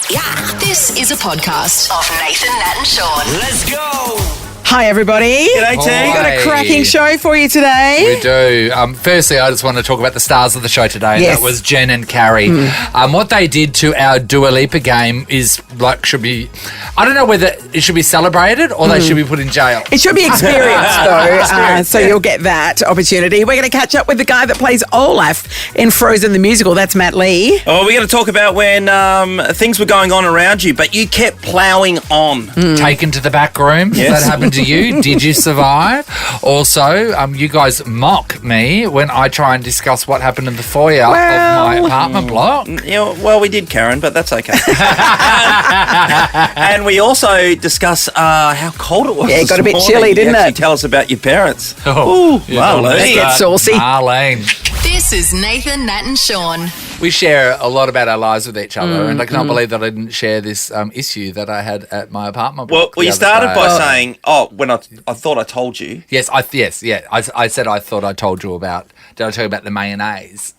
Yeah. This is a podcast of Nathan, Nat and Sean. Let's go. Hi, everybody. G'day, team. We've got a cracking show for you today. We do. Firstly, I just want to talk about the stars of the show today. Yes. That was Jen and Carrie. What they did to our Dua Lipa game is should be. I don't know whether it should be celebrated or they should be put in jail. It should be experienced, though, so you'll get that opportunity. We're going to catch up with the guy that plays Olaf in Frozen the Musical. That's Matt Lee. Oh, we're going to talk about when things were going on around you, but you kept ploughing on. Taken to the back room. Yes. That happened to you. Did you survive? Also, you guys mock me when I try and discuss what happened in the foyer of my apartment block. Yeah, well, we did, Karen, but that's okay. And we also discuss how cold it was. Yeah, it got a bit this chilly, morning. didn't You actually it? Tell us about your parents. Oh, Ooh, Marlene. Let's get saucy. Marlene. This is Nathan, Nat and Sean. We share a lot about our lives with each other, and I cannot believe that I didn't share this issue that I had at my apartment block. Well, the you other started day. by saying, when I thought I told you. Yes, I said I thought I told you about. Did I tell you about the mayonnaise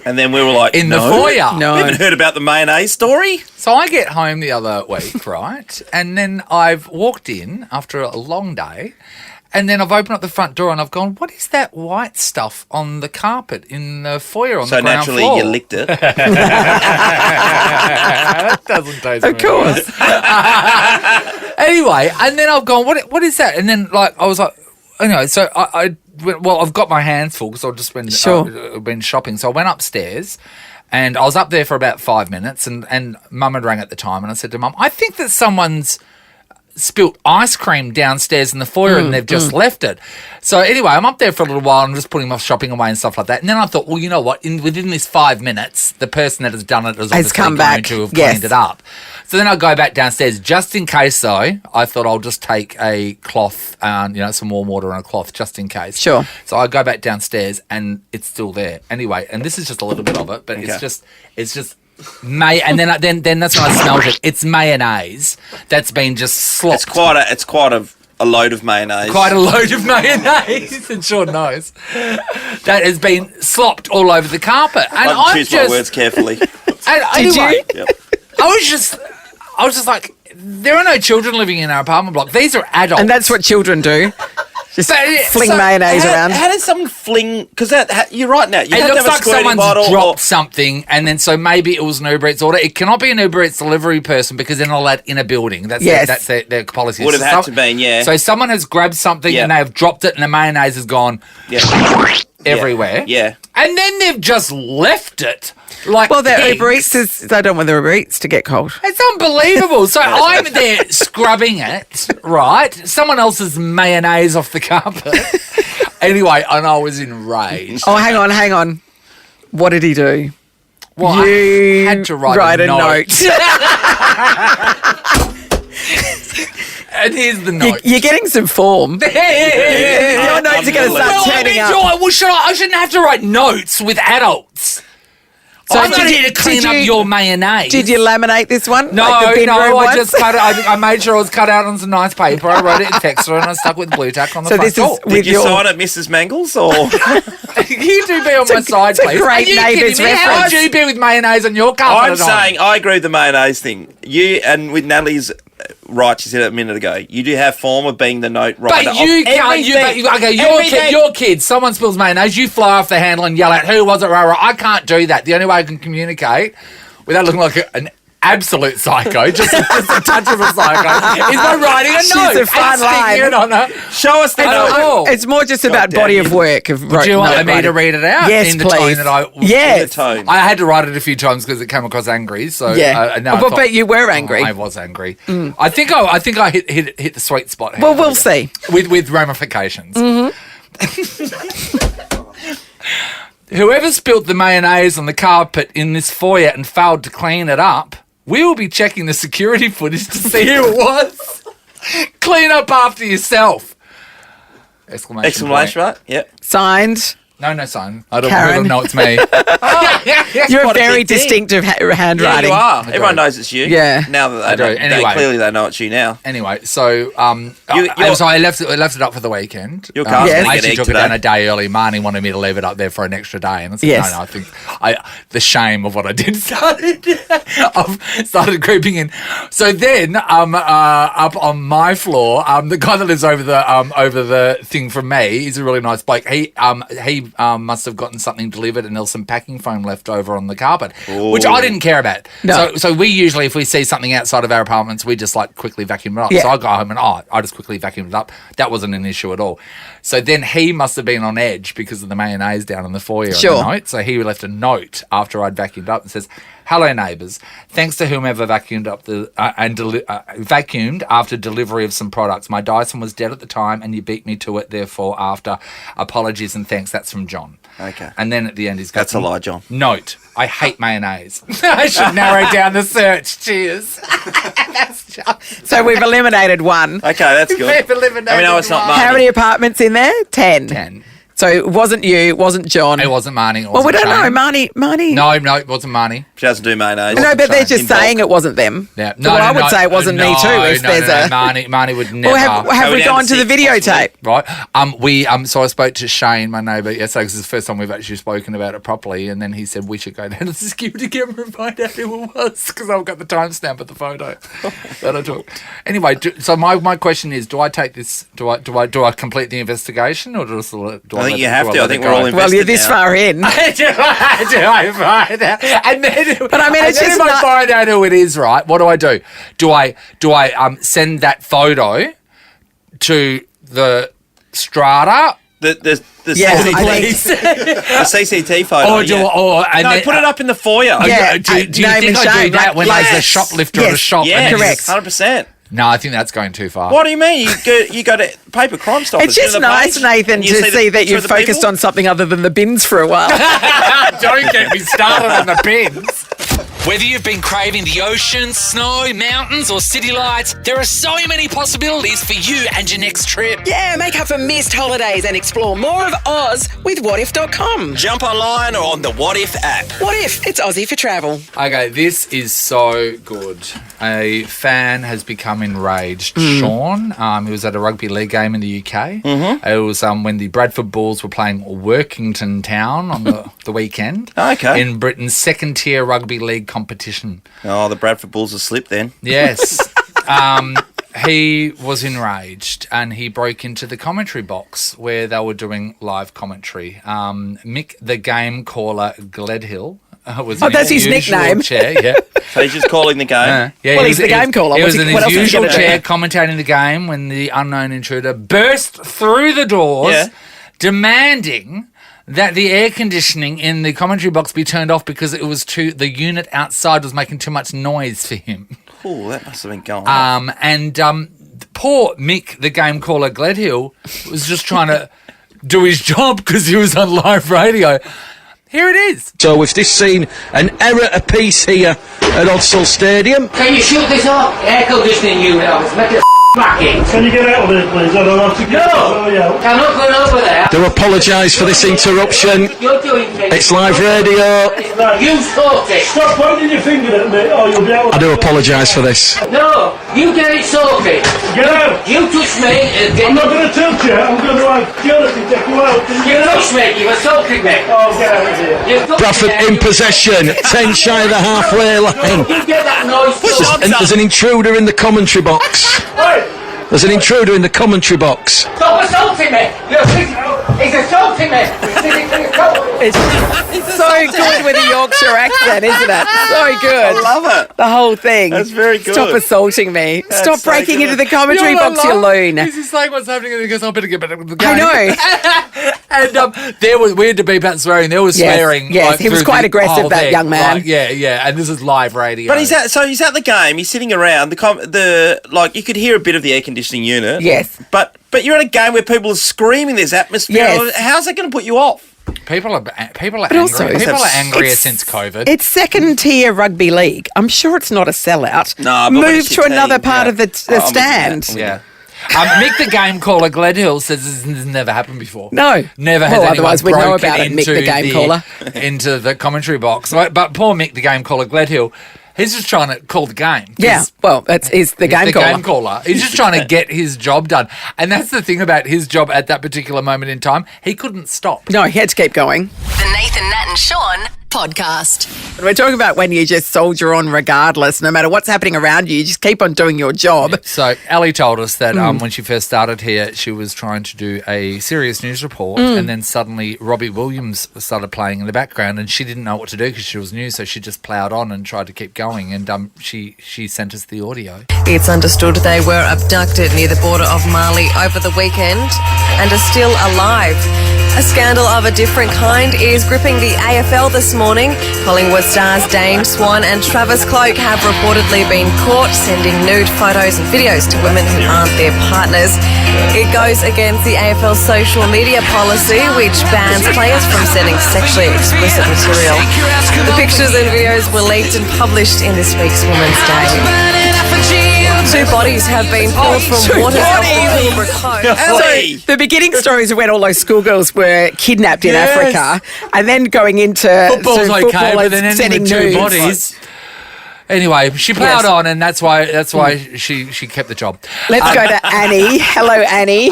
And then we were like, in no. the foyer? No. We haven't heard about the mayonnaise story. So I get home the other week, right, and then I've walked in after a long day. And then I've opened up the front door and I've gone, what is that white stuff on the carpet in the foyer on the ground floor? So naturally you licked it. That doesn't taste Of course. Anyway, and then I've gone, what is that? And then I was like, anyway, so I went, well, I've got my hands full because I've just been shopping. So I went upstairs and I was up there for about 5 minutes and Mum had rang at the time and I said to Mum, I think that someone's spilt ice cream downstairs in the foyer and they've just left it. So anyway, I'm up there for a little while and I'm just putting my shopping away and stuff like that. And then I thought, well, you know what? Within this 5 minutes, the person that has done it has obviously come going back. to have Yes. cleaned it up. So then I go back downstairs just in case, though. I thought I'll just take a cloth, some warm water and a cloth just in case. Sure. So I go back downstairs and it's still there. Anyway, and this is just a little bit of it, but it's just and then that's when I smelled it. It's mayonnaise that's been just slopped. It's quite a load of mayonnaise. Quite a load of mayonnaise, and Sean knows that has been slopped all over the carpet. And I choose my words carefully. Did you? Yep. I was just like, there are no children living in our apartment block. These are adults, And that's what children do. Just fling mayonnaise around. How does someone fling? Because you're right now. You It have to looks have a like squirting someone's bottle dropped something, and then so maybe it was an Uber Eats order. It cannot be an Uber Eats delivery person because they're not allowed in a building. That's their policy. Would have had to been, yeah. So someone has grabbed something and they have dropped it, and the mayonnaise has gone everywhere. Yeah. And then they've just left it. Like Well, their pigs. Uber Eats they don't want their Uber Eats to get cold. It's unbelievable. So I'm there scrubbing it, right? Someone else's mayonnaise off the carpet. Anyway, and I was enraged. Oh, hang on. What did he do? Well, You I had to write a note. And here's the note. You're getting some form. Your notes are going to start turning up. I shouldn't have to write notes with adults. So I'm not here to clean up your mayonnaise. Did you laminate this one? No, like the bin room I ones? just cut it. I made sure it was cut out on some nice paper. I wrote it in texter and I stuck with blue tack on the So front this is door. with Did you your... sign it, Mrs. Mangles, or? You do be on my side, it's a please. great Are you neighbours kidding me? How reference. would you be with mayonnaise on your carpet I'm at home? saying I agree with the mayonnaise thing. You and with Natalie's right, she said it a minute ago. You do have form of being the note writer. But you can't. Your kid. Someone spills mayonnaise. You fly off the handle and yell out, "Who was it?" Rah, rah. I can't do that. The only way I can communicate without looking like an absolute psycho, just a touch of a psycho, is by writing a She's note a fine and sticking line. it on her. Show us the I don't know. It's more just about damn body you. of work. Do you want me to read it out? Yes, in the please. tone that I. Yes. In the tone. I had to write it a few times because it came across angry. So Yeah. now I But thought- you were angry. I was angry. I think I hit the sweet spot. Well, we'll see. With ramifications. Whoever spilt the mayonnaise on the carpet in this foyer and failed to clean it up, we will be checking the security footage to see who it was. Clean up after yourself. Exclamation Exclamation point. mark. Yep. Signed, No, son. I don't Karen. know it's me. You're a quite a very big thing. distinctive Yeah, handwriting. you are. Everyone knows it's you. Yeah. Now that I do. Anyway. clearly they know it's you now. Anyway, so you're- so I left it up for the weekend. Your car's Yes. gonna I get actually egged took it today. down a day early. Marnie wanted me to leave it up there for an extra day, and I said, Yes. no, I think the shame of what I did started creeping in. So then, up on my floor, the guy that lives over the thing from me, he's a really nice bloke. He must have gotten something delivered, and there was some packing foam left over on the carpet, which I didn't care about. No. So we usually, if we see something outside of our apartments, we just like quickly vacuum it up. Yeah. So I go home and I just quickly vacuumed it up. That wasn't an issue at all. So then he must have been on edge because of the mayonnaise down in the foyer. Sure. And the note. So he left a note after I'd vacuumed up and says, "Hello neighbours. Thanks to whomever vacuumed up vacuumed after delivery of some products. My Dyson was dead at the time and you beat me to it. Therefore, after apologies and thanks." That's from John. Okay. And then at the end he's got That's a lie, John. Note, I hate mayonnaise. I should narrow down the search. Cheers. That's John. So we've eliminated one. Okay, that's good. We've eliminated I mean, no, it's not one. Marnie. How many apartments in there? 10. 10. So it wasn't you, it wasn't John. It wasn't Marnie. It Well, we wasn't don't know. Shane. Marnie. No, it wasn't Marnie. She doesn't do mayonnaise. No, but they're Shane. just In bulk. saying it wasn't them. Yeah. So I would say it wasn't me too. If there's a Marnie would never. Or have Go we down gone to to the 6 videotape? Right. So I spoke to Shane, my neighbour, yesterday because it's the first time we've actually spoken about it properly, and then he said we should go down to the security camera and find out who it was because I've got the timestamp of the photo that I took. Anyway, so my question is: do I take this? Do I complete the investigation, or do I think you have to. I think we're all Well, you're this now. far in. do I find out? And then, But I mean, it's and then just if I not- find out who it is, right? What do? Do I send that photo to the strata? The Yeah, CCT, I think- the CCT photo. Or do yeah. and no, then, put it up in the foyer. Yeah. Do you name think and I do shame, that like- when yes. there's a shoplifter at a Yes. shop? Yeah, and then correct. 100%. No, I think that's going too far. What do you mean? You go to paper crime stoppers. It's just to the nice, page, Nathan, and to you see that picture you've of the focused people. on something other than the bins for a while. Don't get me started on the bins. Whether you've been craving the ocean, snow, mountains, or city lights, there are so many possibilities for you and your next trip. Yeah, make up for missed holidays and explore more of Oz with whatif.com. Jump online or on the What If app. What if? It's Aussie for travel. Okay, this is so good. A fan has become enraged. Sean, he was at a rugby league game in the UK. Mm-hmm. It was when the Bradford Bulls were playing Workington Town on the weekend. Okay. In Britain's second-tier rugby league competition. Oh, the Bradford Bulls are slipped then. Yes. He was enraged and he broke into the commentary box where they were doing live commentary. Mick, the game caller, Gledhill, was in that's his usual nickname. chair. Yeah. So he's just calling the game. Yeah, Well, he's the game caller. He was What's in what his else is he usual gonna do? chair commentating the game when the unknown intruder burst through the doors, Yeah. demanding that the air conditioning in the commentary box be turned off because the unit outside was making too much noise for him. Oh, that must have been going on. Poor Mick, the game caller Gledhill, was just trying to do his job because he was on live radio. Here it is. So we've just seen an error apiece here at Odsall Stadium. Can you shoot this off? Air conditioning unit off. Make it back in. Can you get out of here, please? I don't have to get No! I'm not going over there. Do apologise for this interruption. You're doing things. It's live radio. You sorted. Stop pointing your finger at me, or you'll be out. I do apologise for this. No, you get it sorted. Get out! You touch me and I'm not going to tilt you. I'm going to have security take you out. Can You touch me. You've assaulted me. Oh, get out of here. You've touched Bradford me. in possession, 10 shy of the halfway line. You get that noise. And there's an intruder in the commentary box. Hey! There's an intruder in the commentary box. Stop assaulting me. He's assaulting me. It's so good with a Yorkshire accent, isn't it? So good. I love it. The whole thing. That's very good. Stop assaulting me. Stop so breaking good. into the commentary box, you loon. He's just saying what's happening and he goes, I better get back to the game. I know. And we had to beep out swearing. There was Yes, swearing. yes, like, he was through quite the aggressive, whole that thing. young man. Like, yeah. And this is live radio. But he's at the game. He's sitting around you could hear a bit of the air conditioning unit. Yes. But you're at a game where people are screaming. There's atmosphere. Yes. How's that going to put you off? People are angry. also- People are angrier It's- since COVID. It's second tier rugby league. I'm sure it's not a sellout. No, but when Move it's to your another team, part yeah. of the I'm with you, stand. Matt. Yeah. Mick the game caller, Gledhill, says this has never happened before. No. Never has Well, anyone otherwise we'd know broken about it, Mick into the game caller. into the commentary box. But poor Mick the game caller, Gledhill, he's just trying to call the game. Yeah, well, he's the game caller. Game caller. He's just trying to get his job done. And that's the thing about his job at that particular moment in time. He couldn't stop. No, he had to keep going. The Nathan, Nat and Sean podcast. We're talking about when you just soldier on regardless, no matter what's happening around you, you just keep on doing your job. So Ali told us that when she first started here, she was trying to do a serious news report, and then suddenly Robbie Williams started playing in the background, and she didn't know what to do because she was new, so she just ploughed on and tried to keep going, and she sent us the audio. It's understood they were abducted near the border of Mali over the weekend and are still alive. A scandal of a different kind is gripping the AFL this morning. Collingwood stars Dane Swan and Travis Cloke have reportedly been caught sending nude photos and videos to women who aren't their partners. It goes against the AFL social media policy, which bans players from sending sexually explicit material. The pictures and videos were leaked and published in this week's Women's Day. 2 bodies have been pulled from waters off the Pilbara coast. So the beginning stories of when all those schoolgirls were kidnapped in Africa, and then going into Football's okay, but then ending sending with 2 nudes. bodies. Anyway, she ploughed on, and that's why she kept the job. Let's go to Annie. Hello, Annie.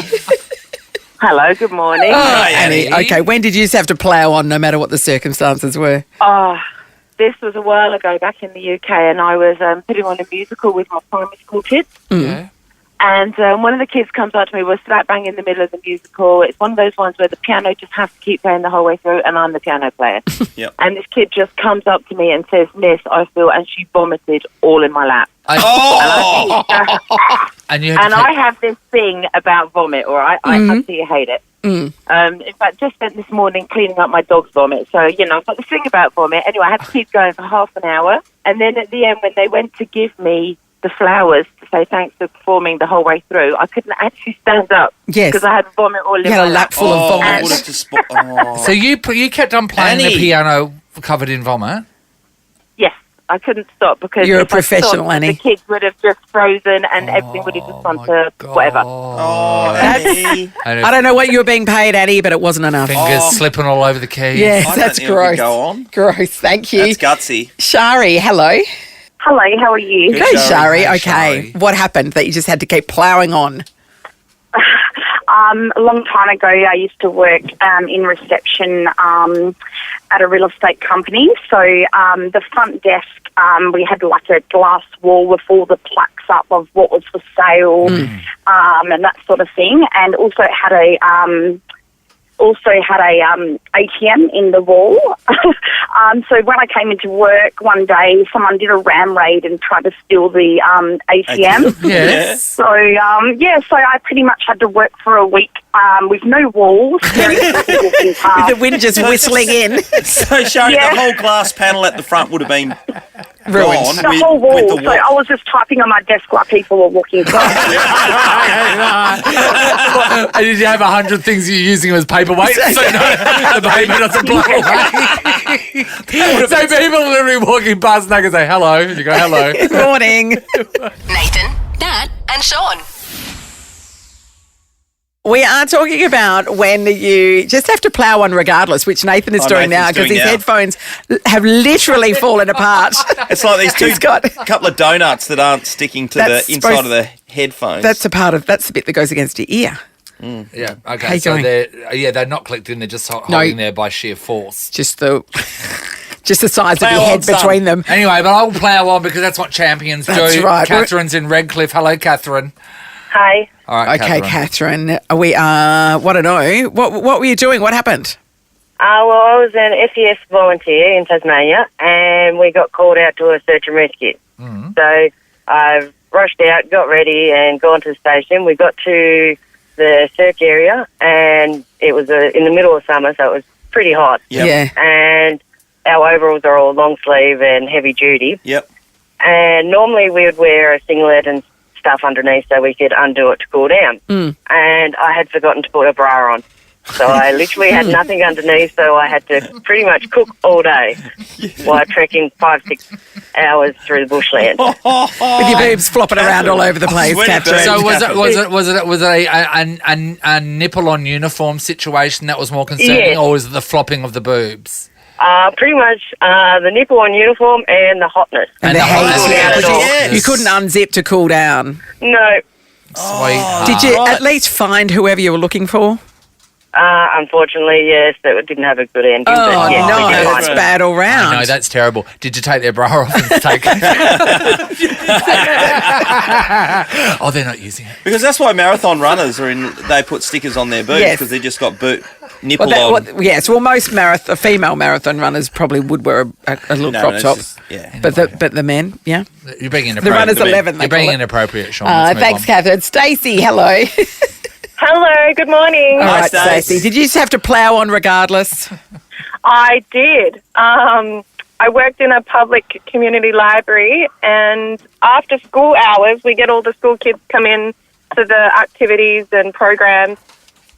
Hello, good morning. Hi, Annie. Okay, when did you just have to plough on, no matter what the circumstances were? Oh, this was a while ago back in the UK, and I was putting on a musical with my primary school kids. Yeah. And one of the kids comes up to me. We're slap bang in the middle of the musical. It's one of those ones where the piano just has to keep playing the whole way through, and I'm the piano player. Yep. And this kid just comes up to me and says, "Miss, I feel," and she vomited all in my lap. And you had And I have this thing about vomit, all right? I absolutely hate it. In fact, just spent this morning cleaning up my dog's vomit. So, I've got this thing about vomit. Anyway, I had to keep going for half an hour. And then at the end, when they went to give me the flowers to say thanks for performing the whole way through, I couldn't actually stand up. Yes. Because I had vomit all in You my had a lap full of vomit. So you kept on playing the Annie. piano covered in vomit? Yes, I couldn't stop because You're a if I professional, stopped, Annie. the kids would have just frozen and everything would have just gone to whatever. Annie. I don't know what you were being paid, Annie, but it wasn't enough. Fingers slipping all over the keys. Yes, I don't that's think I could gross. go on. Gross, thank you. That's gutsy. Shari, hello. Hello, how are you? Good, Go, Shari. Shari. Hey, Okay. Shari. What happened that you just had to keep ploughing on? A long time ago, I used to work in reception at a real estate company. So the front desk, we had like a glass wall with all the plaques up of what was for sale and that sort of thing. And also it had a ATM in the wall. So when I came into work one day, someone did a ram raid and tried to steal the ATM. Yes. So so I pretty much had to work for a week with no walls, very walking With past. the wind just whistling in. So, Shari, Yeah. the whole glass panel at the front would have been Ruined. gone. The whole wall. With the So I was just typing on my desk while people were walking past. And did you have 100 things you're using as paperweight? So the paper doesn't blow away. So people are literally walking past and they can say hello. And you go, hello. Good morning. Nathan, Nat and Sean. We are talking about when you just have to plough on regardless, which Nathan is doing now Nathan's because doing his now. headphones have literally fallen apart. It's like these He's got- couple of donuts that aren't sticking to the That's inside supposed- of the headphones. That's the bit that goes against your ear. Yeah, okay. How you So going? they're not clicked in, they're just holding there by sheer force. Just the size Plough of your on, head son. between them. Anyway, but I'll plough on because that's what champions That's do. right. Catherine's in Redcliffe. Hello, Catherine. Hi. All right, Okay, Catherine. We want to know what were you doing? What happened? Well, I was an SES volunteer in Tasmania, and we got called out to a search and rescue. So I rushed out, got ready, and gone to the station. We got to the search area, and it was in the middle of summer, so it was pretty hot. Yep. Yeah. And our overalls are all long sleeve and heavy duty. Yep. And normally we would wear a singlet and stuff underneath so we could undo it to cool down. And I had forgotten to put a bra on. So I literally had nothing underneath, so I had to pretty much cook all day while trekking 5-6 hours through the bushland. With your boobs flopping around all over the place, Catherine. So was it a nipple on uniform situation that was more concerning, or was it the flopping of the boobs? Pretty much the nipple on uniform and the hotness. And the heat. You couldn't unzip to cool down. No. Sweet. Did you at least find whoever you were looking for? Unfortunately, yes, that didn't have a good ending. Oh, but yes, no, we did that's find bad all round. No, that's terrible. Did you take their bra off and take Oh, they're not using it. Because that's why marathon runners they put stickers on their boots because they just got nipple on. Yes, well, most female marathon runners probably would wear a little crop top. But the men, yeah. You're being inappropriate. The runners 11. You're being inappropriate, Sean. Thanks, Catherine. Stacey, hello. Hello, good morning. All right, Stacey. Did you just have to plough on regardless? I did. I worked in a public community library, and after school hours, we get all the school kids come in to the activities and programs.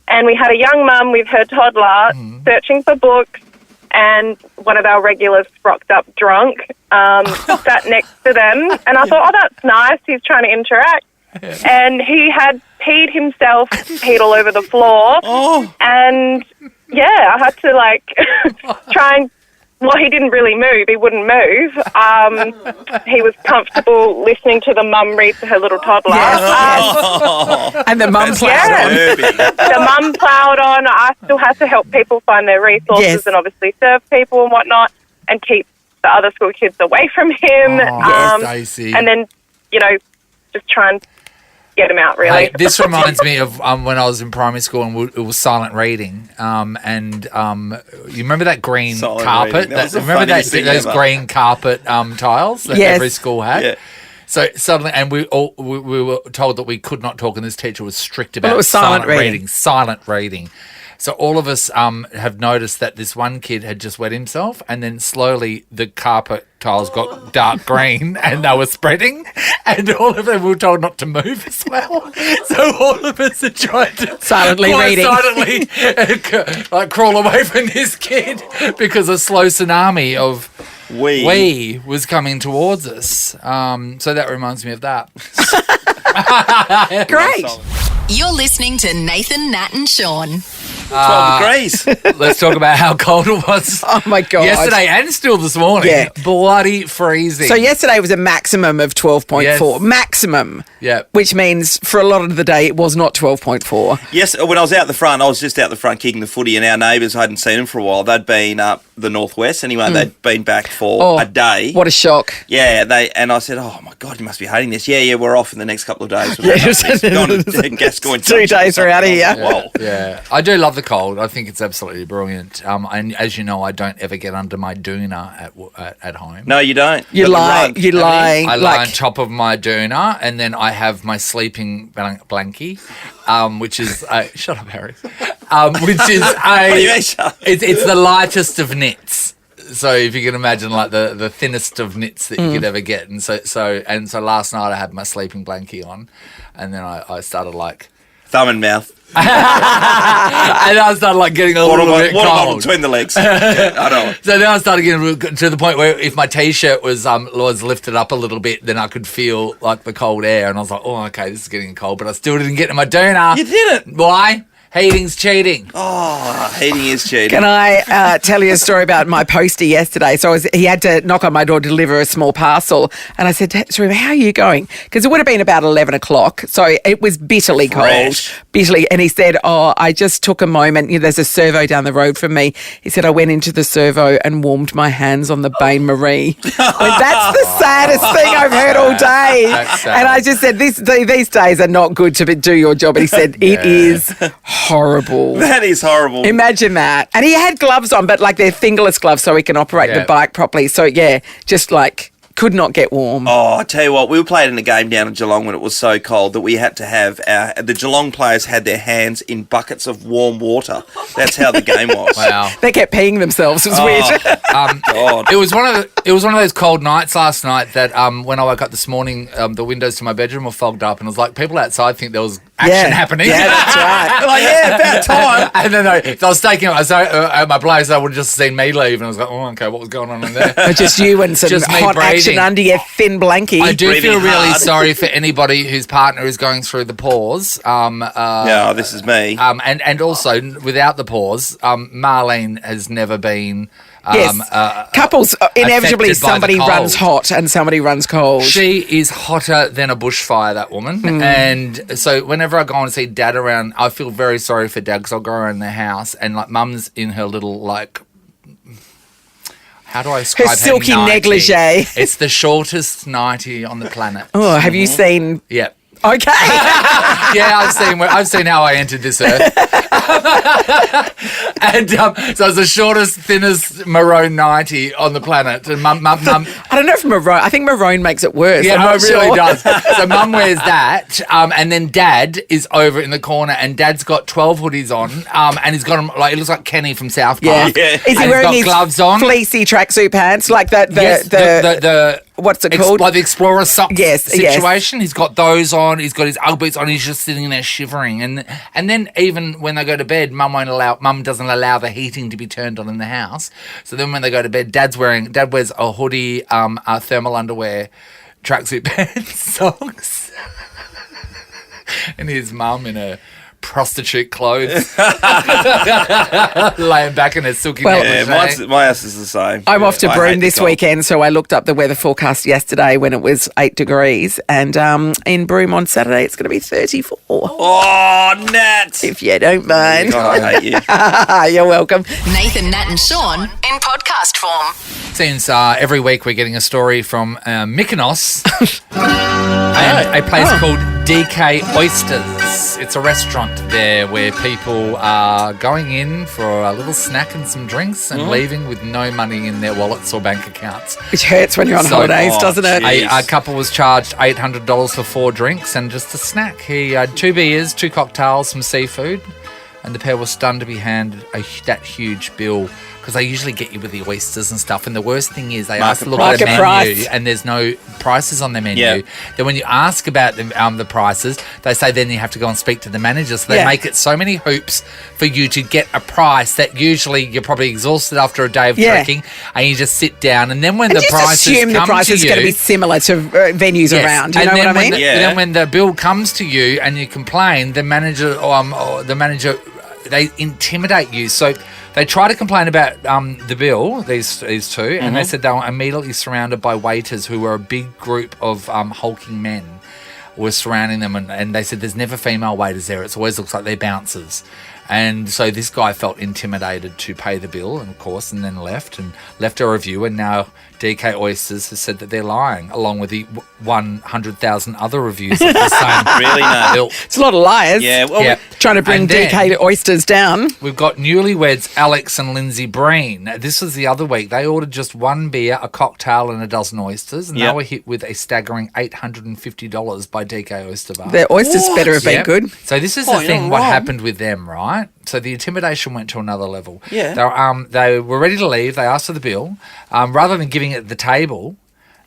And we had a young mum with her toddler searching for books, and one of our regulars rocked up drunk, sat next to them. And I thought, oh, that's nice. He's trying to interact. And he had peed all over the floor. And, yeah, I had to, try and... Well, he didn't really move. He wouldn't move. He was comfortable listening to the mum read to her little toddler. And the mum ploughed on. The mum ploughed on. I still had to help people find their resources and obviously serve people and whatnot and keep the other school kids away from him. And then, just try and get him out, really. Hey, this reminds me of when I was in primary school and it was silent reading. You remember that green carpet? Remember those green carpet tiles that every school had? Yeah. So suddenly, and we were told that we could not talk, and this teacher was strict about silent reading. Silent reading. So all of us have noticed that this one kid had just wet himself, and then slowly the carpet tiles got dark green and they were spreading, and all of them were told not to move as well. So all of us are trying to silently crawl away from this kid because a slow tsunami of wee was coming towards us. So that reminds me of that. Great. You're listening to Nathan, Nat and Sean. 12 degrees. Let's talk about how cold it was. Oh, my God. Yesterday and still this morning. Yeah. Bloody freezing. So yesterday was a maximum of 12.4. Yes. Maximum. Yeah. Which means for a lot of the day it was not 12.4. Yes, when I was out the front, I was just out the front kicking the footy, and our neighbours, I hadn't seen them for a while. They'd been up the northwest anyway. They'd been back for a day. What a shock. Yeah, and I said, oh, my God, you must be hating this. Yeah, we're off in the next couple of days. Gascoigne 2 days we're out of here. Whoa. Yeah. I do love the cold. I think it's absolutely brilliant. And as you know, I don't ever get under my doona at home. No, you don't. You lie. I lie on top of my doona, and then I have my sleeping blankie, which is shut up, Harry. Which is it's the lightest of knits. So if you can imagine, like the thinnest of knits that you could ever get, and so last night I had my sleeping blankie on, and then I started like thumb and mouth. And I started getting a little bit cold between the legs. Yeah, I know. So then I started getting to the point where if my t-shirt was lifted up a little bit, then I could feel like the cold air, and I was like, oh, okay, this is getting cold, but I still didn't get to my doona. You didn't? Why? Heating's cheating. Oh, heating is cheating. Can I tell you a story about my postie yesterday? So he had to knock on my door to deliver a small parcel. And I said, sorry, how are you going? Because it would have been about 11 o'clock. So it was bitterly cold. Bitterly. And he said, I just took a moment. There's a servo down the road from me. He said, I went into the servo and warmed my hands on the Bain Marie. That's the saddest thing I've heard all day. And I just said, these days are not good to do your job. And he said, it is horrible. That is horrible. Imagine that. And he had gloves on, but they're fingerless gloves so he can operate the bike properly. So, yeah, just could not get warm. Oh, I tell you what, we were playing in a game down in Geelong when it was so cold that we had to have the Geelong players had their hands in buckets of warm water. That's how the game was. Wow. They kept peeing themselves. It was weird. God. It was one of those cold nights last night that when I woke up this morning, the windows to my bedroom were fogged up, and it was like people outside think there was action happening. Yeah, that's right. Like, about time. And then I was taking at my place, I would have just seen me leave, and I was like, oh, okay, what was going on in there? Just you and some Just me hot breathing. action under your thin blankie. I do Breathing feel really hard. sorry for anybody whose partner is going through the pause. No, this is me. And also, without the pause, Marlene has never been... Couples, inevitably affected by the somebody cold. runs hot and somebody runs cold. She is hotter than a bushfire, that woman. And so whenever I go and see Dad around, I feel very sorry for Dad because I'll go around their house and like Mum's in her little like... How do I describe her silky nightie? negligee. It's the shortest nightie on the planet. Oh, have you seen... Yeah. Okay. Yeah, I've seen how I entered this earth. And so it's the shortest, thinnest maroon nightie on the planet. And Mum. I don't know if maroon... I think maroon makes it worse. Yeah, I'm no, not it really sure. does. So Mum wears that, and then Dad is over in the corner, and Dad's got 12 hoodies on, and he's got them like it looks like Kenny from South Park. Yeah. Is he And he's wearing got his gloves on? fleecy tracksuit pants like that? Yes, the what's it called? Like the Explorer socks Yes. situation. He's got those on. He's got his Ugg boots on. He's just sitting there shivering. And then even when they go to bed, Mum doesn't allow the heating to be turned on in the house. So then when they go to bed, Dad wears a hoodie, thermal underwear, tracksuit pants, socks, and his mum in a prostitute clothes, laying back in a silky negligee. My house is the same. I'm off to I Broome hate the this cold. weekend, so I looked up the weather forecast yesterday when it was 8 degrees, and in Broome on Saturday it's going to be 34. Oh, Nat! If you don't mind. God, I hate you. You're welcome. Nathan, Nat and Sean in podcast form. Since every week we're getting a story from Mykonos and a place called DK Oysters. It's a restaurant there where people are going in for a little snack and some drinks and leaving with no money in their wallets or bank accounts. Which hurts when you're on holidays, doesn't it? A couple was charged $800 for 4 drinks and just a snack. He had 2 beers, 2 cocktails, some seafood, and the pair were stunned to be handed that huge bill because they usually get you with the oysters and stuff. And the worst thing is they ask to look at the menu price. and there's no prices on the menu. Yeah. Then when you ask about the prices, they say then you have to go and speak to the manager. So they make it so many hoops for you to get a price that usually you're probably exhausted after a day of trekking and you just sit down. And then when And the just prices assume the come price to is you, going to be similar to venues around. You and know then what I mean? Then when the bill comes to you and you complain, the manager, they intimidate you. So they try to complain about the bill, these two, and they said they were immediately surrounded by waiters who were a big group of hulking men were surrounding them, and they said there's never female waiters there. It always looks like they're bouncers. And so this guy felt intimidated to pay the bill, and of course, and then left a review, and now DK Oysters has said that they're lying, along with the 100,000 other reviews of the same Really, no. ilk. It's a lot of liars. Yeah, well, Trying to bring And then- DK Oysters down. We've got newlyweds Alex and Lindsay Breen. This was the other week. They ordered just 1 beer, a cocktail, and a dozen oysters, and they were hit with a staggering $850 by DK Oyster Bar. Their oysters better have been good. So this is the thing. What happened with them, right? So the intimidation went to another level. Yeah. They were ready to leave. They asked for the bill. Rather than giving it at the table,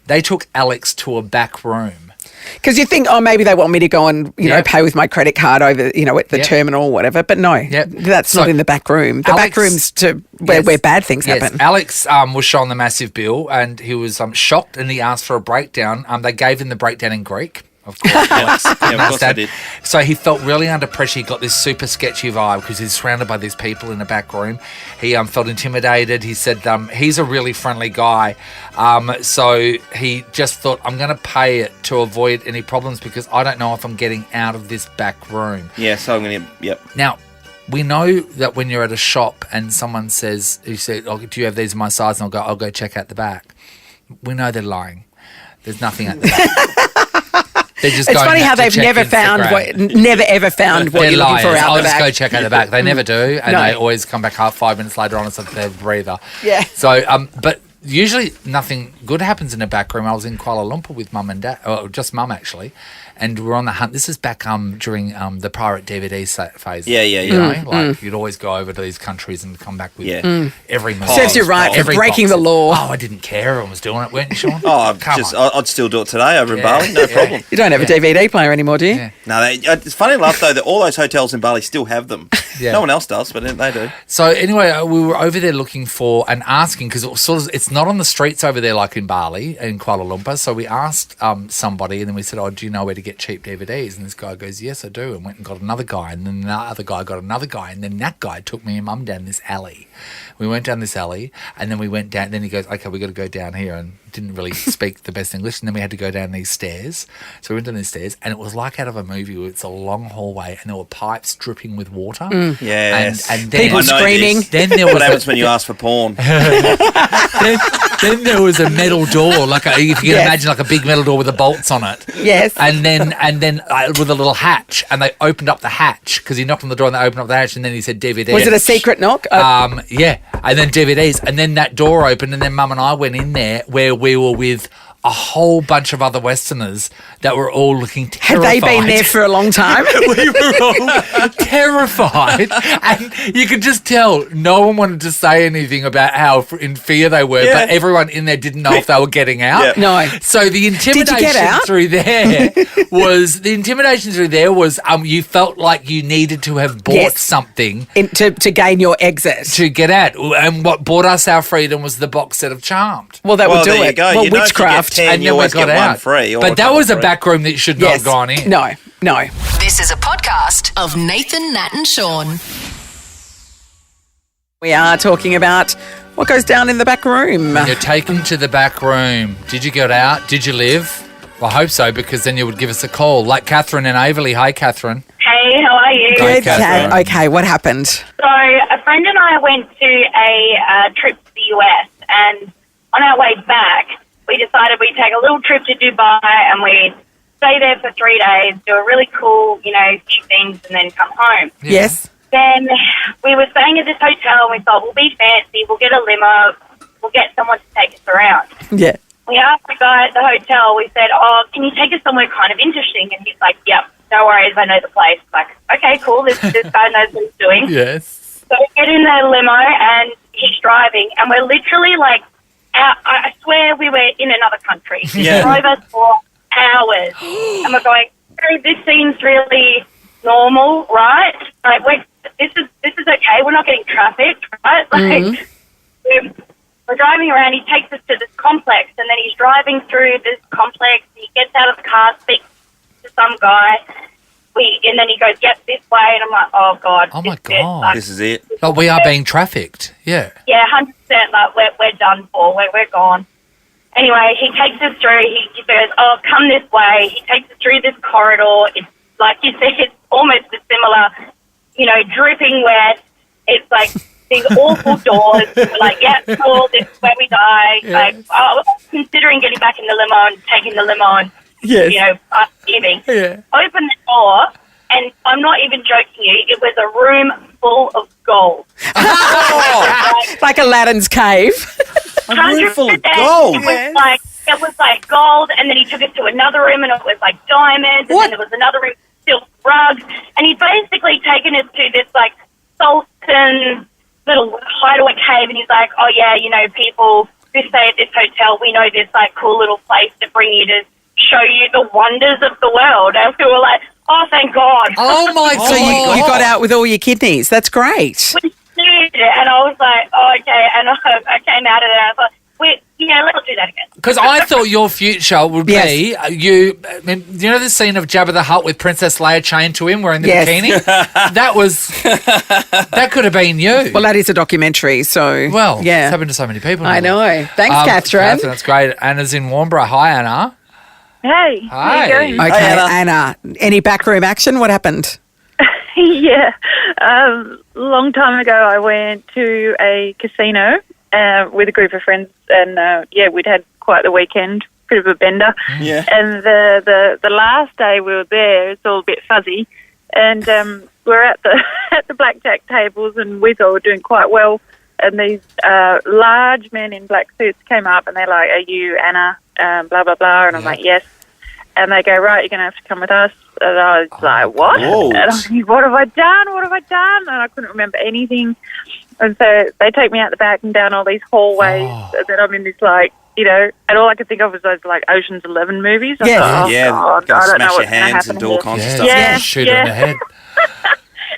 they took Alex to a back room. Because you think, oh, maybe they want me to go and, you know, pay with my credit card over, at the terminal or whatever. But no, that's not in the back room. The back room's to where bad things happen. Alex was shown the massive bill and he was shocked and he asked for a breakdown. They gave him the breakdown in Greek. Of course, Alex. of course I did. So he felt really under pressure. He got this super sketchy vibe because he's surrounded by these people in a back room. He felt intimidated. He said he's a really friendly guy. So he just thought, I'm going to pay it to avoid any problems because I don't know if I'm getting out of this back room. Yeah, so I'm going to, Now, we know that when you're at a shop and someone says, you say, oh, do you have these in my size? And I'll go check out the back. We know they're lying. There's nothing at the back. They're just It's going funny out how to they've check never ever found what They're you're looking for liars. out I'll the just back. go check out the back. They never do, and No. they always come back 5 minutes later on and say they're a breather. Yeah. So, but usually nothing good happens in a back room. I was in Kuala Lumpur with mum and dad, or just mum actually, and we're on the hunt. This is back during the pirate DVD phase. Yeah. You know, you'd always go over to these countries and come back with every movie. Serves you right for breaking the law. Oh, I didn't care. Everyone was doing it, weren't you, Sean? I'd still do it today over in Bali, no problem. You don't have a DVD player anymore, do you? Yeah. No, it's funny enough though that all those hotels in Bali still have them. No one else does, but they do. So anyway, we were over there looking for and asking because it's not on the streets over there like in Bali in Kuala Lumpur. So we asked somebody, and then we said, "Oh, do you know where to get cheap DVDs?" And this guy goes, "Yes, I do," and went and got another guy, and then the other guy got another guy, and then that guy took me and mum down this alley. We went down this alley, and then we went down. Then he goes, "Okay, we got to go down here," and didn't really speak the best English. And then we had to go down these stairs. So we went down these stairs, and it was like out of a movie. It's a long hallway, and there were pipes dripping with water. Yes. And then people screaming. Then there was what happens when you ask for porn? then there was a metal door, if you can imagine, like a big metal door with the bolts on it. Yes. And then with a little hatch, and they opened up the hatch because he knocked on the door and they opened up the hatch, and then he said DVDs. Was it a secret knock? Yeah. And then DVDs, and then that door opened, and then Mum and I went in there where we were with a whole bunch of other Westerners that were all looking terrified. Had they been there for a long time? We were all terrified, and you could just tell no one wanted to say anything about how in fear they were, but everyone in there didn't know if they were getting out. Yeah. No. So the intimidation through there was you felt like you needed to have bought something to gain your exit. To get out. And what bought us our freedom was the box set of Charmed. Well, that would do there it. You go. Well, you know witchcraft. And then we got out. Free, but that was a back room that should not have gone in. No. This is a podcast of Nathan, Nat and Sean. We are talking about what goes down in the back room. You're taken to the back room. Did you get out? Did you live? Well, I hope so, because then you would give us a call. Like Catherine in Averley. Hi, Catherine. Hey, how are you? Good. Okay, what happened? So a friend and I went to a trip to the US, and on our way back, we decided we'd take a little trip to Dubai, and we'd stay there for 3 days, do a really cool, few things, and then come home. Yes. Then we were staying at this hotel, and we thought, we'll be fancy, we'll get a limo, we'll get someone to take us around. Yeah. We asked the guy at the hotel, we said, "Oh, can you take us somewhere kind of interesting?" And he's like, "Yep, no worries, I know the place." Like, okay, cool, this guy knows what he's doing. Yes. So we get in the limo, and he's driving, and we're literally like, I swear we were in another country. He drove us for hours, and we're going, this seems really normal, right? Like, this is okay. We're not getting trafficked, right? Like, we're driving around. He takes us to this complex, and then he's driving through this complex. He gets out of the car, speaks to some guy. And then he goes, "Yep, this way." And I'm like, "Oh God, oh my God, this is it." Like, we are being trafficked. Yeah. Yeah, 100%. Like we're done for. We're gone. Anyway, he takes us through. He goes, "Oh, come this way." He takes us through this corridor. It's like you said, it's almost a similar, dripping wet. It's like these awful doors. We're like, "Yeah, cool. This is where we die." Yes. Like, I was considering getting back in the limo and taking the limo and. Yes. Giving. Yeah. Open the door, and I'm not even joking you, it was a room full of gold. Like Aladdin's cave. A room full of gold? It was like gold, and then he took us to another room, and it was like diamonds, and then there was another room with silk rugs, and he'd basically taken us to this like sultan little hideaway cave, and he's like, "Oh yeah, people who stay at this hotel, we know this like cool little place to bring you to show you the wonders of the world." And we were like, "Oh, thank God." Oh, my God. So you got out with all your kidneys. That's great. We did, and I was like, "Oh, okay." And I came out of it, and I thought, let's do that again. Because I thought your future would be you know the scene of Jabba the Hutt with Princess Leia chained to him wearing the bikini? That could have been you. Well, that is a documentary, so... Well, it's happened to so many people. I know. Thanks, Catherine. Catherine, that's great. Anna's in Warnborough. Hi, Anna. Hey. Hi. How you going? Okay, Anna. Any backroom action? What happened? Yeah. Long time ago, I went to a casino with a group of friends, and we'd had quite the weekend, bit of a bender. Yeah. And the last day we were there, it's all a bit fuzzy, and we're at the blackjack tables, and we thought we were doing quite well. and these large men in black suits came up, and they're like, "Are you Anna? Blah blah blah." And I'm like, "Yes." And they go, "Right, you're going to have to come with us." And I was like, "What?" Whoa. And I'm like, "What have I done? What have I done?" And I couldn't remember anything. And so they take me out the back and down all these hallways, and then I'm in this and all I could think of was those Ocean's 11 movies. I thought, God, I don't know what's going to happen and do all kinds of stuff. Yeah, shoot her in the head.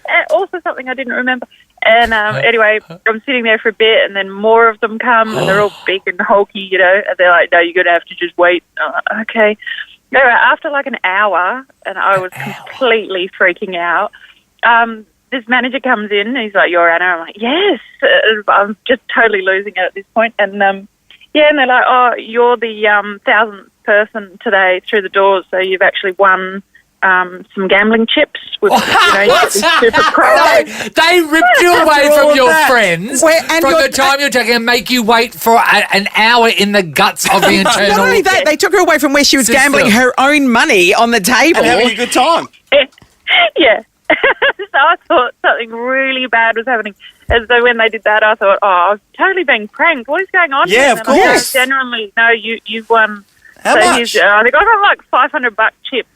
And also something I didn't remember. And anyway, I'm sitting there for a bit, and then more of them come, and they're all big and hulky, and they're like, "No, you're going to have to just wait." Okay. Anyway, after an hour, and I was completely freaking out, this manager comes in, and he's like, "You're Anna?" I'm like, "Yes." I'm just totally losing it at this point. And, and they're like, "Oh, you're the 1,000th person today through the doors, so you've actually won some gambling chips with, super pro." They ripped you away from your friends from the time you're taking and make you wait for an hour in the guts of the internal... Not only that, they took her away from where she was gambling her own money on the table. And having a good time. Yeah. So I thought something really bad was happening. And so when they did that, I thought, I was totally being pranked. What is going on here? Yeah, of course. Generally, no, you've won. How much? I think I got $500 chips.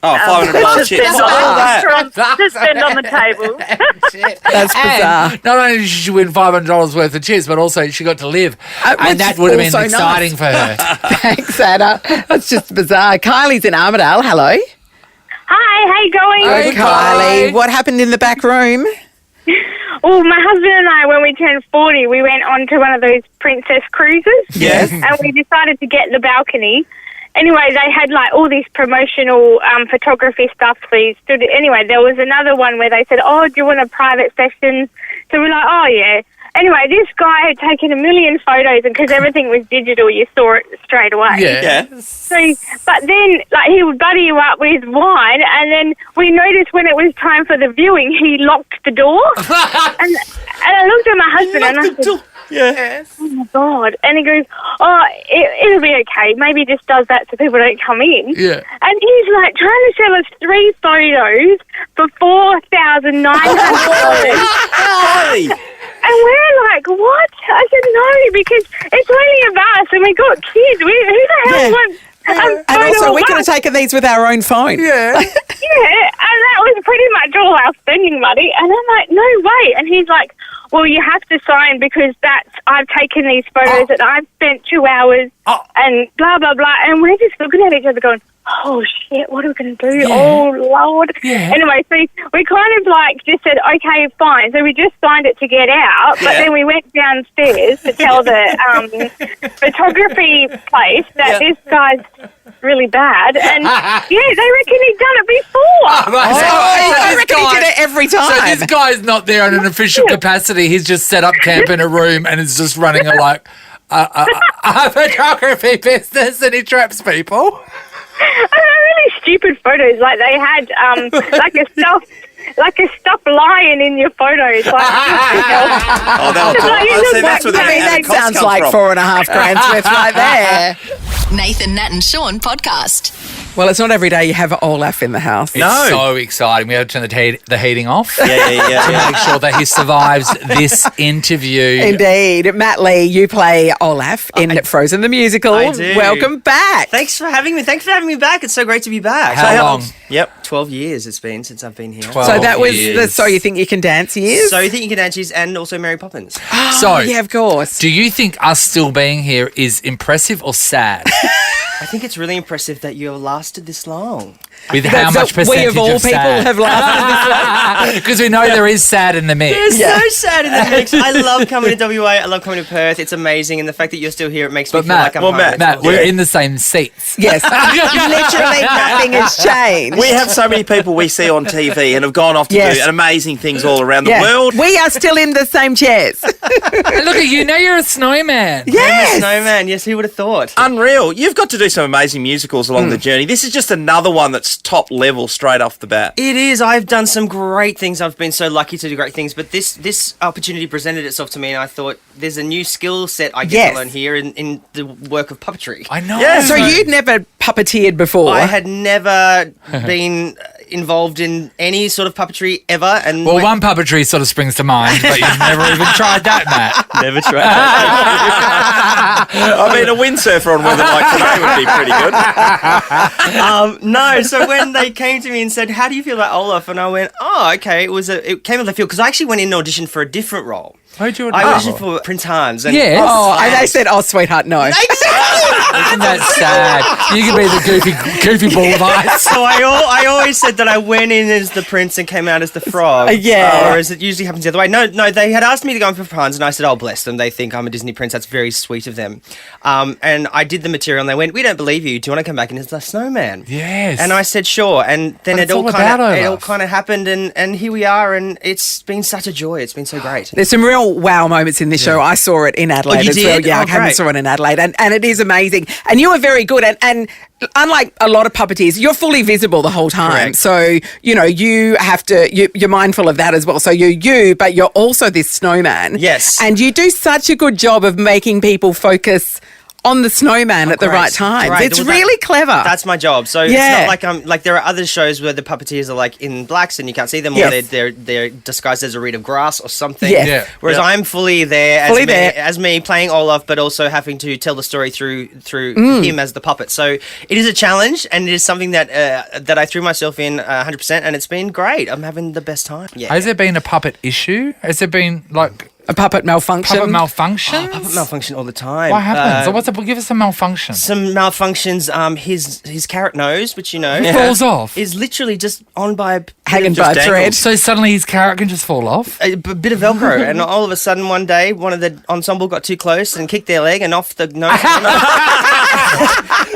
Oh, $500 chips. To spend on the table. That's bizarre. Not only did she win $500 worth of chips, but also she got to live. And that would have been exciting for her. Thanks, Anna. That's just bizarre. Kylie's in Armidale. Hello. Hi, how you going? Hey, Kylie. What happened in the back room? Well, my husband and I, when we turned 40, we went on to one of those princess cruises. Yes. And we decided to get the balcony. Anyway, they had all these promotional photography stuff. So you stood. Anyway, there was another one where they said, "Oh, do you want a private session?" So we're like, "Oh, yeah." Anyway, this guy had taken 1 million photos, and because everything was digital, you saw it straight away. Yeah. So, but then, he would buddy you up with wine, and then we noticed when it was time for the viewing, he locked the door. and I looked at my husband, and I said, Yes. "Oh, my God." And he goes, "Oh, it'll be okay. Maybe he just does that so people don't come in." Yeah. And he's trying to sell us 3 photos for $4,900. And we're like, "What?" I said, "No, because it's only of us, and we got kids. Who the hell wants And also, we could have taken these with our own phone. Yeah. And that was pretty much all our spending money. And I'm like, "No way." And he's like, "Well, you have to sign because I've taken these photos and I've spent 2 hours and blah, blah, blah." And we're just looking at each other going, "Oh, shit, what are we going to do? Yeah. Oh, Lord." Yeah. Anyway, so we kind of just said, "Okay, fine." So we just signed it to get out, but then we went downstairs to tell the photography place that this guy's really bad. And, they reckon he'd done it before. I reckon he did it every time. So this guy's not there in an official capacity. He's just set up camp in a room and is just running a photography business, and he traps people. Really stupid photos. They had like a stuffed lion in your photos. That sounds like $4.5 worth right there. Nathan, Nat and Sean podcast. Well, it's not every day you have Olaf in the house. It's so exciting. We have to turn the heating off. Yeah. To make sure that he survives this interview. Indeed. Matt Lee, you play Olaf in Frozen the Musical. I do. Welcome back. Thanks for having me. Thanks for having me back. It's so great to be back. How long? Yep, 12 years it's been since I've been here. So that was the So You Think You Can Dance years? So You Think You Can Dance years, and also Mary Poppins. So, yeah, of course. Do you think us still being here is impressive or sad? I think it's really impressive that you have lasted this long. With how much percentage we of all people sad? have lasted this long? Because we know there is sad in the mix. There's so sad in the mix. I love coming to WA. I love coming to Perth. It's amazing. And the fact that you're still here, it makes me feel like I'm home. Matt, we're in the same seats. Yes. Literally nothing has changed. We have so many people we see on TV and have gone off to do amazing things all around the world. We are still in the same chairs. Look at you. Now you're a snowman. Yes. I'm a snowman. Yes, who would have thought? Unreal. You've got to do some amazing musicals along the journey. This is just another one that's top level straight off the bat. It is. I've done some great things. I've been so lucky to do great things. But this opportunity presented itself to me, and I thought there's a new skill set I get to learn here in the work of puppetry. I know. Yeah. So you'd never puppeteered before? I had never been involved in any sort of puppetry ever. And Well, one puppetry sort of springs to mind, but you've never even tried that, Matt. Never tried that. I mean, a windsurfer on weather like today would be pretty good. No, so when they came to me and said, "How do you feel about Olaf?" and I went, "Oh, okay." It came out of the field because I actually went in and auditioned for a different role. Who'd you I auditioned for Prince Hans. And and they said, "Oh, sweetheart, no." Isn't that sad? You could be the goofy ball of ice. So I always said that I went in as the prince and came out as the frog. Yeah. Or as it usually happens the other way. No, they had asked me to go in for Hans, and I said, "Oh, bless them. They think I'm a Disney prince. That's very sweet of them." And I did the material, and they went, "We don't believe you. Do you want to come back and as the snowman?" Yes. And I said, "Sure." And then But it all it's all kind of happened, and here we are, and it's been such a joy. It's been so great. There's some real wow moments in this show. I saw it in Adelaide you as well. did? Yeah, Oh, I came and great. saw it in Adelaide, and it is amazing. And you were very good, and unlike a lot of puppeteers, you're fully visible the whole time. Correct. So, you have to, you're mindful of that as well. So you're you, but you're also this snowman. Yes. And you do such a good job of making people focus on the snowman at the right time. Great. It's Well, really clever. That's my job. So Yeah. it's not like there are other shows where the puppeteers are like in blacks and you can't see them, Yes. or they're disguised as a reed of grass or something. Yes. Yeah. Whereas Yeah. I'm fully there, Fully there. as me playing Olaf, but also having to tell the story through him as the puppet. So it is a challenge, and it is something that that I threw myself in 100%, and it's been great. I'm having the best time. Yeah. Has there been a puppet issue? Has there been like a puppet malfunction? puppet malfunction? Puppet malfunction all the time. What happens? Give us a malfunction. Some malfunctions. His carrot nose, which Falls off. is literally just on by Hanging by a thread. So suddenly his carrot can just fall off. A bit of Velcro, and all of a sudden one day, one of the ensemble got too close and kicked their leg, and off the nose.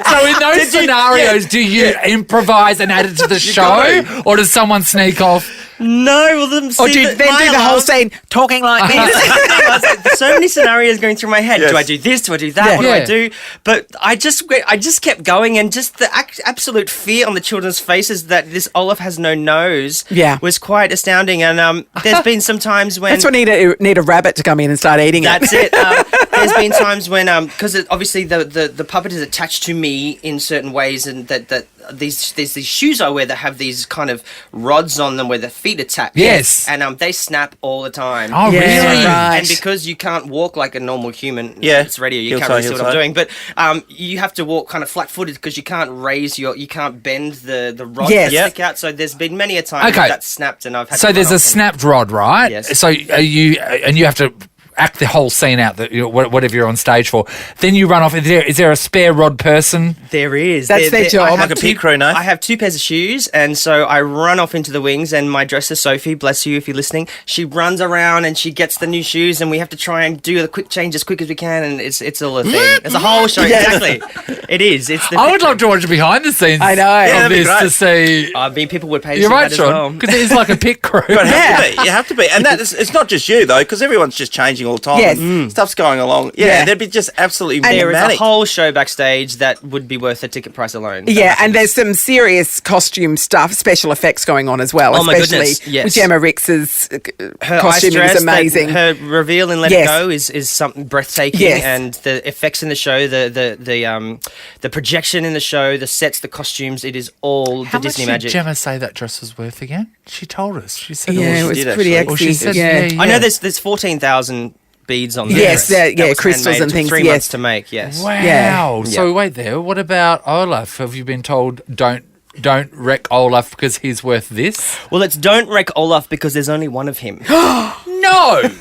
So in those scenarios, do you improvise and add it to the show, or does someone sneak off? No, well, Or do you then do the whole scene talking like this? So many scenarios going through my head. Yes. Do I do this? Do I do that? Yeah. What do Yeah. I do? But I just kept going, and just the absolute fear on the children's faces that this Olaf has no nose was quite astounding. And there's been some times when That's when you need a rabbit to come in and start eating it. That's it. There's been times when, because obviously the puppet is attached to me in certain ways, and that there's these shoes I wear that have these kind of rods on them where the feet attach. Yes. And they snap all the time. Oh, Yeah, really? right. And because you can't walk like a normal human, Yeah. it's radio, you Heel can't toe, really see heel what I'm toe. doing. But you have to walk kind of flat-footed because you can't you can't bend the rods Yes. that Yep. stick out. So there's been many a time Okay. that's snapped, and I've had So to there's run a off and- snapped rod, right? Yes. So you have to act the whole scene out, that whatever you're on stage for. Then you run off. Is there a spare rod person? There is. That's their job. I have Like a pit crew, no? I have two pairs of shoes, and so I run off into the wings, and my dresser, Sophie, bless you if you're listening, she runs around and she gets the new shoes, and we have to try and do the quick change as quick as we can, and it's all a thing. It's a whole show. Exactly. It is. It's the I would love to watch behind the scenes. I know. Yeah, Of that'd be this to great. see. I mean, people would pay to You're see right, that as well. Sean, because it's like a pit crew. But you have to be. And it's not just you, though, because everyone's just changing all the time. Yes. And stuff's going along. Yeah, Yeah. there'd be just absolutely There is a manic. whole show backstage that would be worth the ticket price alone. Yeah, and there's some serious costume stuff, special effects going on as well, Oh, my especially goodness, yes. with Gemma Rix's Her costuming ice is dress, amazing. Her reveal in Let Yes. It Go is something breathtaking, Yes. and the effects in the show, the projection in the show, the sets, the costumes, it is all How the much Disney did magic. Gemma say that dress was worth again? She told us. She said Yeah, it it was. was did pretty actually. Well, she exy. said, Yeah. I know there's 14,000 beads on there. Yes, That yeah, was crystals handmade. and It took things, 3 yes. months to make. Yes. Wow. Yeah. So wait there. What about Olaf? Have you been told don't wreck Olaf because he's worth this? Well, it's don't wreck Olaf because there's only one of him. No.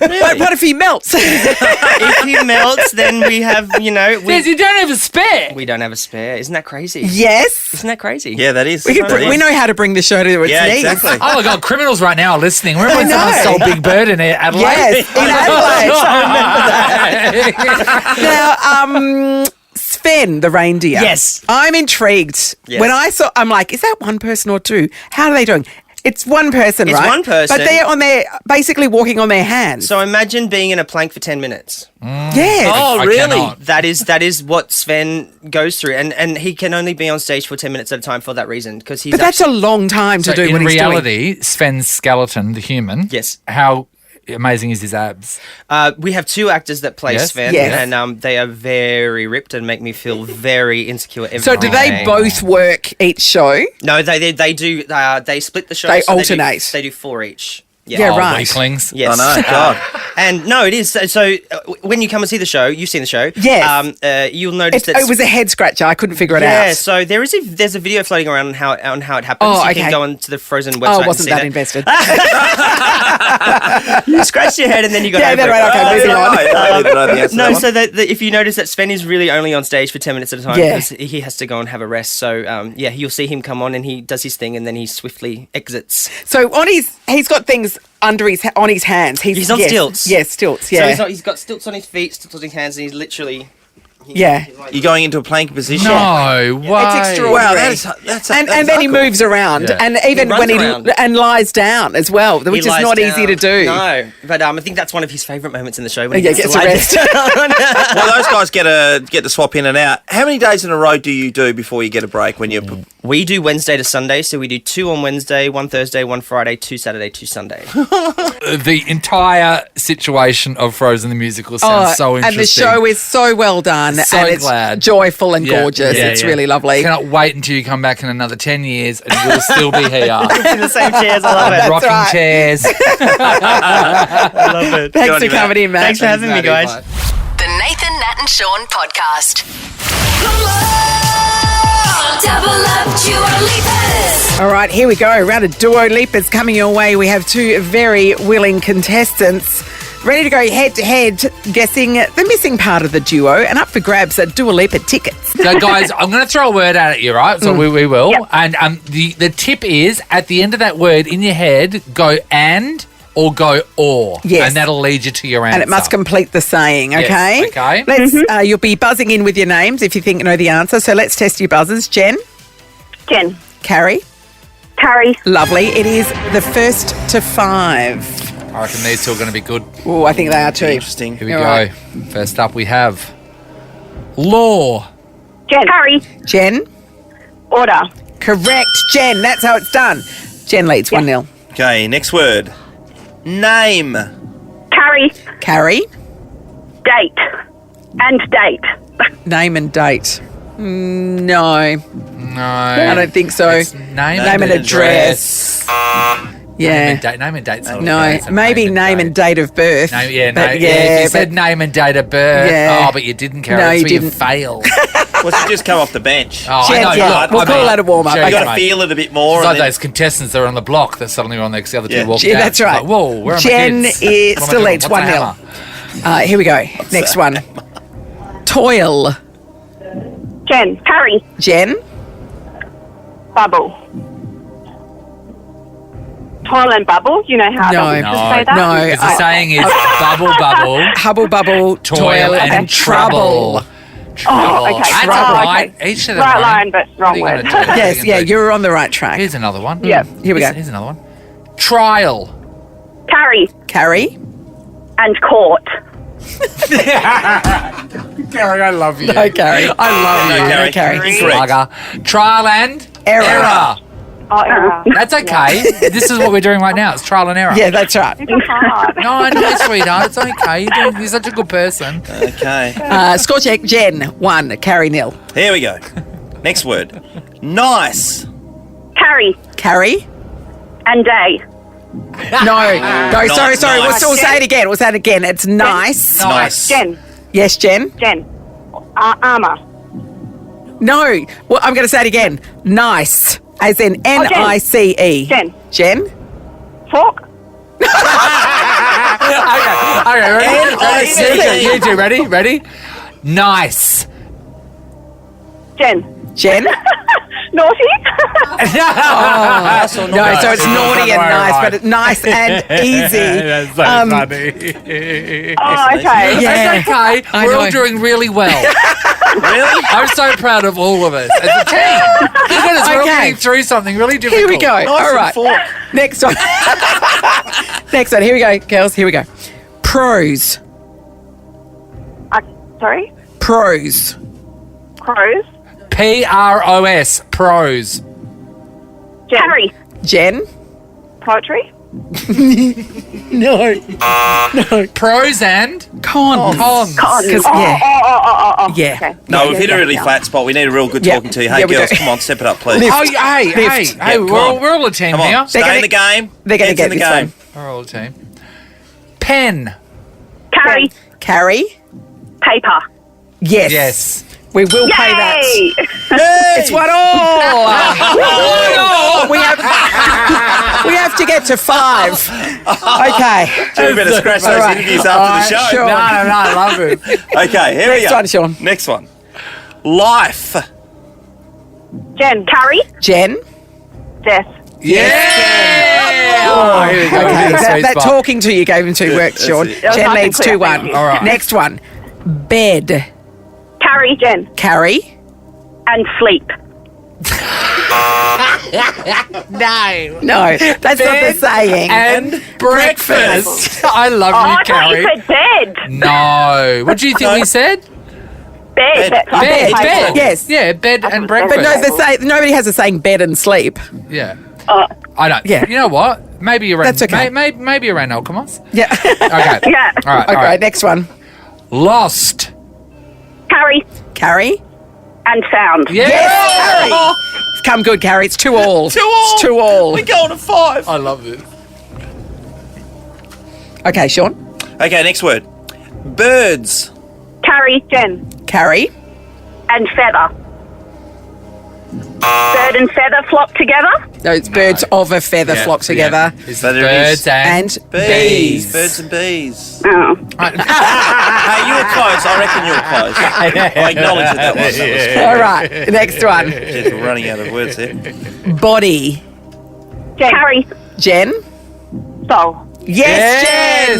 But what if he melts? If he melts, then we have, you don't have a spare. we don't have a spare. Isn't that crazy? Yes. Isn't that crazy? Yeah, that is. We know how to bring the show to its Yeah, knees. exactly. Oh my God! Criminals right now are listening. Remember when I someone know. stole Big Bird in Adelaide? Yes, in Adelaide. Now, Sven, the reindeer. Yes. I'm intrigued. Yes. When I saw, I'm like, is that one person or two? How are they doing? It's one person, It's right? one person. But they're basically walking on their hands. So imagine being in a plank for 10 minutes. Yes. Oh, I really? cannot. That is what Sven goes through, and he can only be on stage for 10 minutes at a time for that reason, because he's. But that's a long time to So do in what he's doing. reality, Sven's skeleton, the human. Yes. How amazing is his abs? We have 2 actors that play Yes. Sven, Yes. and they are very ripped and make me feel very insecure every So do they day. both work each show? No, they do. They split the show. They so alternate. They do 4 each. Yeah, right. Weaklings. Yes. I know, God. And no, it is. So when you come and see the show, you've seen the show. Yes. You'll notice that It was a head scratcher. I couldn't figure it yeah, out. so there's a video floating around on how it happens. Oh, You okay. can go onto the Frozen website. Oh, and wasn't see that invested? You scratched your head and then you got Yeah, over then it. right, okay, moving on. I didn't know the answer to No, that one. so if you notice that Sven is really only on stage for 10 minutes at a time Yeah. because he has to go and have a rest. So, you'll see him come on and he does his thing and then he swiftly exits. So he's got things on his hands. He's on stilts. Yes, stilts. So Yeah. he's got stilts on his feet, stilts on his hands, and he's literally... Yeah. You're going into a plank position. No way. It's extraordinary. Wow, that's and then he moves around, Yeah. and even He runs when around. and lies down as well, which is lies not down. easy to do. No, but I think that's one of his favourite moments in the show when he Yeah, gets gets to a lie rest. down. Well, those guys get to swap in and out. How many days in a row do you do before you get a break? When you We do Wednesday to Sunday, so we do 2 on Wednesday, 1 Thursday, 1 Friday, 2 Saturday, 2 Sunday. The entire situation of Frozen the musical sounds so interesting. And the show is so well done, So and it's glad. joyful and gorgeous. It's really lovely. Cannot wait until you come back in another 10 years and we'll still be here. In the same chairs, I love it. Rocking right. chairs. I love it. Thanks for coming in, Matt. Thanks for having me, guys. The Nathan, Nat and Sean podcast. Double up Dua Lipas. All right, here we go. Round of Duo Leapers coming your way. We have 2 very willing contestants ready to go head to head, guessing the missing part of the duo, and up for grabs are Dua Lipa tickets. So, guys, I'm going to throw a word out at you, right? So we will. Yep. And the tip is, at the end of that word in your head, go and or go or. Yes. And that'll lead you to your answer. And it must complete the saying, okay? Yes, okay. Let's. You'll be buzzing in with your names if you think you know the answer. So let's test your buzzers. Jen? Jen. Carrie? Carrie. Lovely. It is the first to 5. I reckon these 2 are going to be good. Oh, I think they are too. Interesting. Here we All go. right. First up, we have law. Jen. Carrie. Jen? Order. Correct, Jen. That's how it's done. Jen leads 1-0. Okay, next word. Name. Carrie. Carrie? Date. And date. Name and date. No. No. I don't think so. It's name and address. Yeah. Name and date's not No, okay. It's a maybe name and date of birth. Name, yeah, But if you said name and date of birth, Yeah. but you didn't, Carrie. No, No, you you didn't. failed. Well, she just come off the bench. Oh, Jen, I know. yeah, Look, we'll I call mean, that a warm-up. Jen, You got to mate. feel it a bit more. It's And like then, those contestants that are on the block that suddenly were on there because the other Yeah. two walked Yeah, out. that's right. Like, whoa, where are Jen my kids? is What am I still doing? leads What's a 1-0. hammer? Here we go. Next one. Toil. Jen. Carrie. Jen? Bubble. Toil and bubble. You know how No. I say that? No. Because the saying is bubble, bubble, Hubble bubble, toil, and trouble. Oh, okay. That's Oh, right. okay. Each of them. Right line, but wrong What are word. you gonna do? Yes, yeah, you're on the right track. Here's another one. Yeah. Here we go. Here's another one. Trial. Carrie. Carrie? And court. Carrie, I love you. No, Carrie. I love you. No, Carrie. Carrie. Slugger. Trial and Error. Oh, error. That's okay. This is what we're doing right now. It's trial and error. Yeah, that's right. It's hard. No, I know, sweetheart. It's okay. You're such a good person. okay. Score check. Jen, 1. Carrie, 0. Here we go. Next word. Nice. Carrie. Carrie? And day. No, sorry. Nice. We'll say it again. We'll say it again. It's nice. Nice. Jen. Yes, Jen? Jen. Armour. No. Well, I'm going to say it again. Nice. As in N-I-C-E. Jen. Jen? Fork. Okay, ready? You two, ready? Nice. Jen. Jen? Naughty. No, so it's naughty and nice, but it's nice and easy. That's so funny. Oh, okay. Yeah. It's okay. I We're know. all doing really well. Really? I'm so proud of all of us as a team. Because we're all Okay. getting through something really difficult. Here we go. Nice All and right. fork. Next one. Next one. Here we go, girls. Here we go. Pros. Sorry. Pros. Crows. P-R-O-S. Pros. Jen. Carrie. Jen? Poetry. No. No. Pros and cons. Cons. 'Cause, yeah. Okay. No, Yeah, we've hit a really flat spot. We need a real good Yeah. talking to you. Hey, Yeah, we girls, do. come on, step it up, please. Lift. Oh, hey, Lift. hey, come we're on. all a team Come here. on, stay gonna- in the game. They're going to Heads in get the this game. one. We're all a team. Pen. Carrie. Carrie? Paper. Yes. Yes. We will pay that. Yay! It's 1-all. we have to get to 5. Okay. You better scratch those All right. interviews All after the right, show. sure. No, I love it. Okay, here we Next go. one, Sean. Next one. Life. Jen. Carrie. Jen? Jess. Yeah. Oh, here we go. Okay, Sweet that spot. talking to you gave him 2 works, Sean. it. That was Jen nice and leads clear, 2-1. thank you. All right. Next one. Bed. Carrie. Jen. Carrie? And sleep. No. No, that's not the saying. And breakfast. I love Oh, you, I thought Carrie. you said bed. No. What do you think we said? Bed. Bed. Bed. Yes. Yeah, bed and But breakfast. nobody has a saying bed and sleep. Yeah. Oh. I don't. Yeah. You know what? Maybe around. That's okay. Maybe around Alchemist. Yeah. Okay. Yeah. All right. Okay, all right. next one. Lost. Carrie. Carrie? And sound. Yeah. Yes, Carrie. Come good, Carrie. It's 2-all. 2-all. It's 2-all. We're going to 5. I love it. Okay, Sean. Okay, next word. Birds. Carrie. Jen. Carrie? And feather. Bird and feather flock together. No, it's birds of a feather flock together. It's But it birds is. and Bees. Birds and bees. Oh. Hey, you were close. I reckon you were close. I acknowledge that was. All right, next one. Jeez, we're running out of words here. Body. Jen. Carrie. Jen? Soul. Yes, Jen!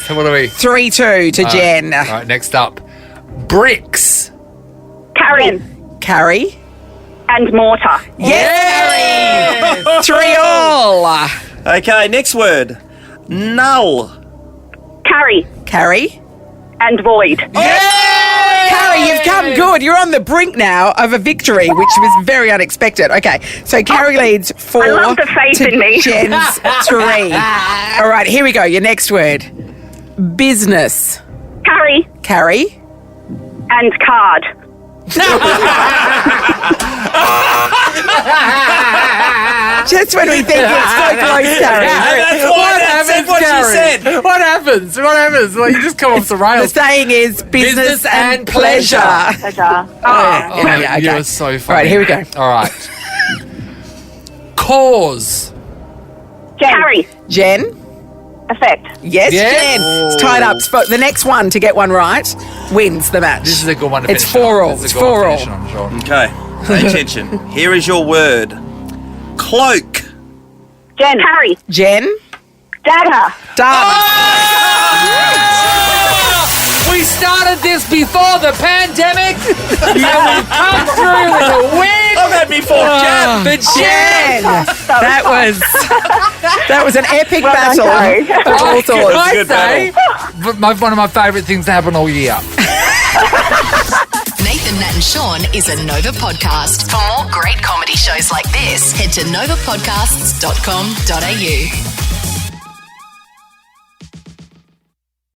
So what are we? 3-2 to Jen. All right. Next up, bricks. Carrie. Carrie? And mortar. Yes! 3-all. Okay, next word. Null. Carrie. Carrie? And void. Carrie, you've come good. You're on the brink now of a victory, which was very unexpected. Okay, so Carrie leads 4 I love the faith to in me. Jen's 3. All right, here we go. Your next word. Business. Carrie. Carrie? And card. Just when we think it's so close, Carrie. What happens, what she Carrie? said. What happens? What happens? Well, you just come off the The rails. saying is business and pleasure. Pleasure. Oh, Yeah, okay. you're so funny. All right, here we go. All right. Cause. Jen. Carrie. Jen? Effect. Yes, Yes. Jen. It's tied up. The next one to get one right wins the match. This is a good one to It's finish on. 4-all. This is It's a good one to 4-all. finish on, Sean. Okay, pay attention. Here is your word. Cloak. Jen. Carrie. Jen? Dagger. Done. We started this before the pandemic. And we've come through with a win. I've had me 4th jab. The Jen! Jen. That was an epic battle. Carrie. Of all Can sorts. I good say, one of my favourite things to happen all year. Nathan, Nat and Sean is a Nova podcast. For more great comedy shows like this, head to novapodcasts.com.au.